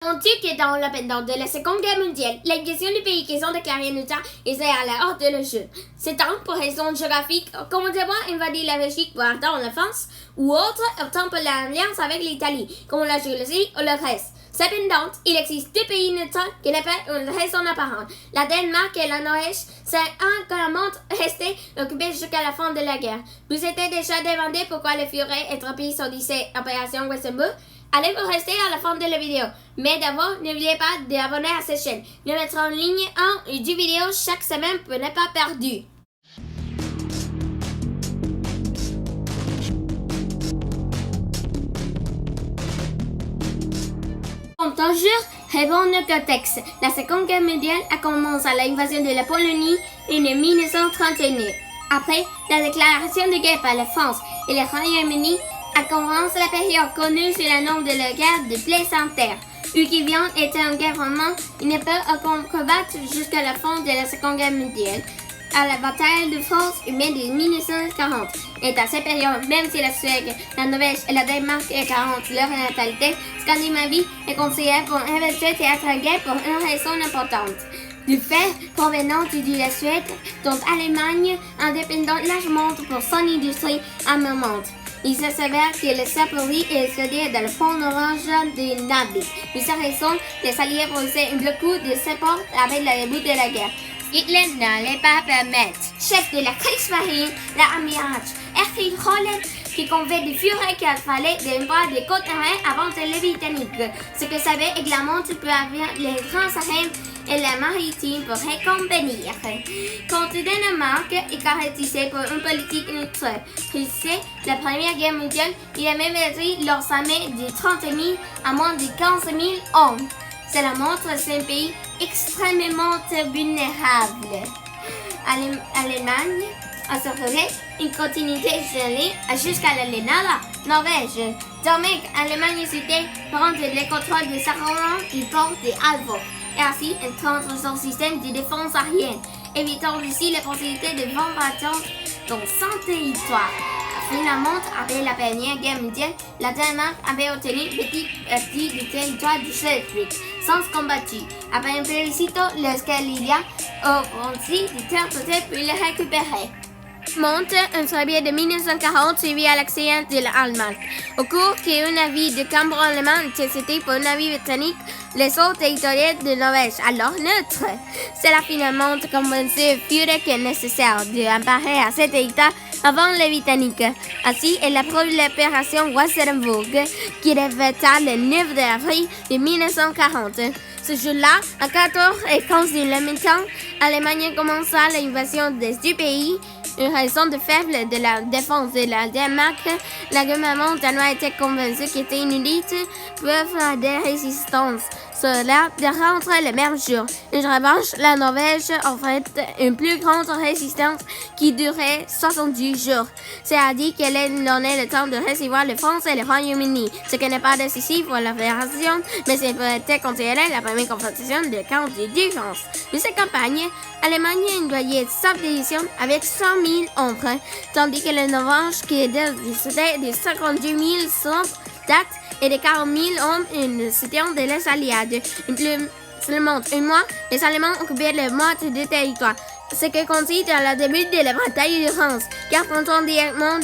On-tu que dans de la Seconde Guerre mondiale, la question des pays qui sont déclarés neutres est à la horde de le jeu. C'est temps, pour raisons géographiques, comme on devoir invader la Belgique pour attendre la France, ou autre, autant pour l'alliance avec l'Italie, comme la Géorgie ou le reste. Cependant, il existe deux pays neutres qui n'ont pas une raison apparente. La Danemark et la Norvège sont encore restés occupés jusqu'à la fin de la guerre. Vous étiez déjà demandé pourquoi le Furet est trompé sur cette opération Westenburg. Allez-vous rester à la fin de la vidéo. Mais d'abord, n'oubliez pas d'abonner à cette chaîne. Nous mettrons en ligne 1 ou 2 vidéos chaque semaine pour ne pas perdre. Bonjour, répond le contexte. La Seconde Guerre mondiale a commencé à l'invasion de la Pologne en 1939. Après la déclaration de guerre par la France et le Royaume-Uni, a commencé la période connue sous le nom de la guerre de Plaisanterre. Qui vient était un gouvernement qui ne peut combattre jusqu'à la fin de la Seconde Guerre mondiale. À la bataille de France humaine de 1940. Et à cette période, même si la Suède, la Norvège et la Danemark garantent leur natalité, Scandinavie est considérée pour un éventuel théâtre de guerre pour une raison importante. Du fait provenant de la Suède, dont l'Allemagne indépendante largement pour son industrie armement. Il s'avère que le Sapori est excédé dans le pont orange de Narvik. Pour cette raison, les Alliés posaient beaucoup de support avec le début de la guerre. Hitler n'allait pas permettre. Chef de la Kriegsmarine, l'amiral Erwin Rommel, qui convait du Führer qu'il fallait des bras de côte-terrain avant les Britanniques. Ce que savait également pour avoir les grands arènes et la maritime pour récompagner. Quand le Danemark est caractérisé pour une politique neutre, après la Première Guerre mondiale, il a même réduit leurs armées de 30 000 à moins de 15 000 hommes. Cela montre que c'est un pays extrêmement vulnérable. L'Allemagne a assuré une continuité gelée jusqu'à la Norvège. Désormais, l'Allemagne souhaitait prendre le contrôle de Saarland du port de Aalborg et ainsi étendre son système de défense aérienne, évitant aussi la possibilité de bombardement dans son territoire. Finalement, après la Première Guerre mondiale, la Danemark avait obtenu petit partie du territoire du Schleswig, sans combattu. Après un plébiscite, le Scandinavien a franchi du terrain pour le récupérer. Monte un trabier de 1940 suivi à l'accident de l'Allemagne. Au cours qu'un navire de cambre allemand était cité pour un navire britannique, les eaux territoriales de Norvège, alors neutres. Cela finalement convaincu Führer qu'il est nécessaire d'emparer à cet territoire avant les Britanniques. Ainsi, il approuve l'opération Westerbork, qui revêta le 9 avril de 1940. Ce jour-là, à 14 et 15 le matin, l'Allemagne commença l'invasion du pays. Une raison de faible de la défense de la Danemark, le gouvernement danois était convaincu qu'il était inutile pour faire des résistances. Cela de rentrer le même jour. En revanche, la Norvège offrait une plus grande résistance qui durait 70 jours. C'est-à-dire qu'elle donnait le temps de recevoir la France et le Royaume-Uni, ce qui n'est pas décisif pour l'opération, mais c'est peut être considéré la première confrontation de camp de défense. De cette campagne, l'Allemagne envoyait sa division avec 100 000 hommes, tandis que la Norvège, qui était de 52 000 soldats et de 40 000 hommes en soutien de les Alliés. Seulement un mois, les Allemands occupaient la moitié du territoire, ce qui consiste dans le début de la bataille de France, qui affrontant directement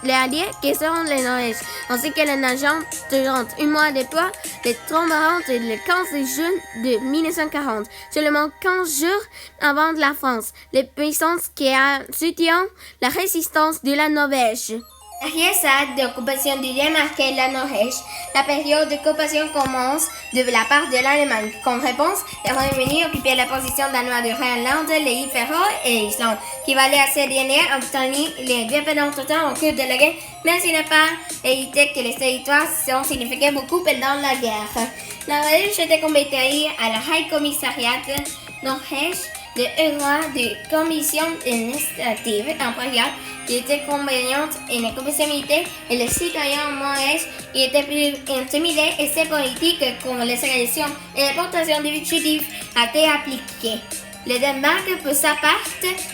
les Alliés qui seront les Norvégiens, ainsi que les nageants durant un mois de toi, les tomberont le 15 juin de 1940, seulement 15 jours avant la France, les puissances qui soutiennent la résistance de la Norvège. Derrière cette d'occupation du Danemark et de la Norvège, la période d'occupation commence de la part de l'Allemagne. Comme réponse, le Royaume-Uni occupait la position danoise de Groenland, les îles Féroé et l'Islande, qui valait à ces dernières obtenir les dépendances totales au cours de la guerre, mais ce n'est pas évité que les territoires ont signifié beaucoup pendant la guerre. La Norvège était combattue à la High Commissariat Norvège de l'Euro de Commission administrative impériale qui était convaincante et la commission militaire et les citoyens norvégiens étaient plus intimidés et ces politiques comme les agressions et l'importation de fugitifs a été appliquées. Le Danemark, pour sa part,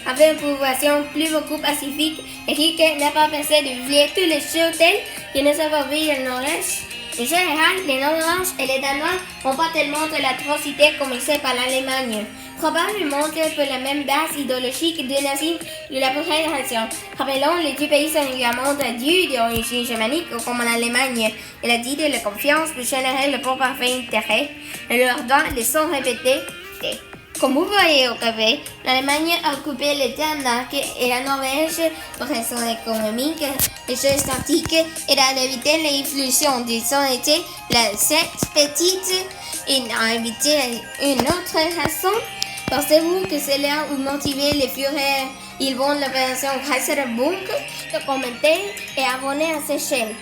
avait une population beaucoup pacifique et qui n'a pas pensé de violer tous les hôtels qui ne savaient vivre en Norvège En général, les non-blanches et les Danois n'ont pas tellement de l'atrocité commise par l'Allemagne. Probablement pour la même base idéologique du nazisme de la Fédération. Rappelons, les deux pays sont également dieux d'origine germanique comme l'Allemagne. Elle a dit de la confiance de générer le bon parfait intérêt. Et leurs droits les sont répétés. Comme vous voyez au rêve, l'Allemagne a occupé le Danemark et la Norvège pour raisons économiques et géostratégiques et a évité l'influence de son été. Cette petite et a évité une autre raison. Pensez-vous que cela a motivé les Führer? Ils vont l'opération Kaiserbund de commenter et abonner à cette chaîne.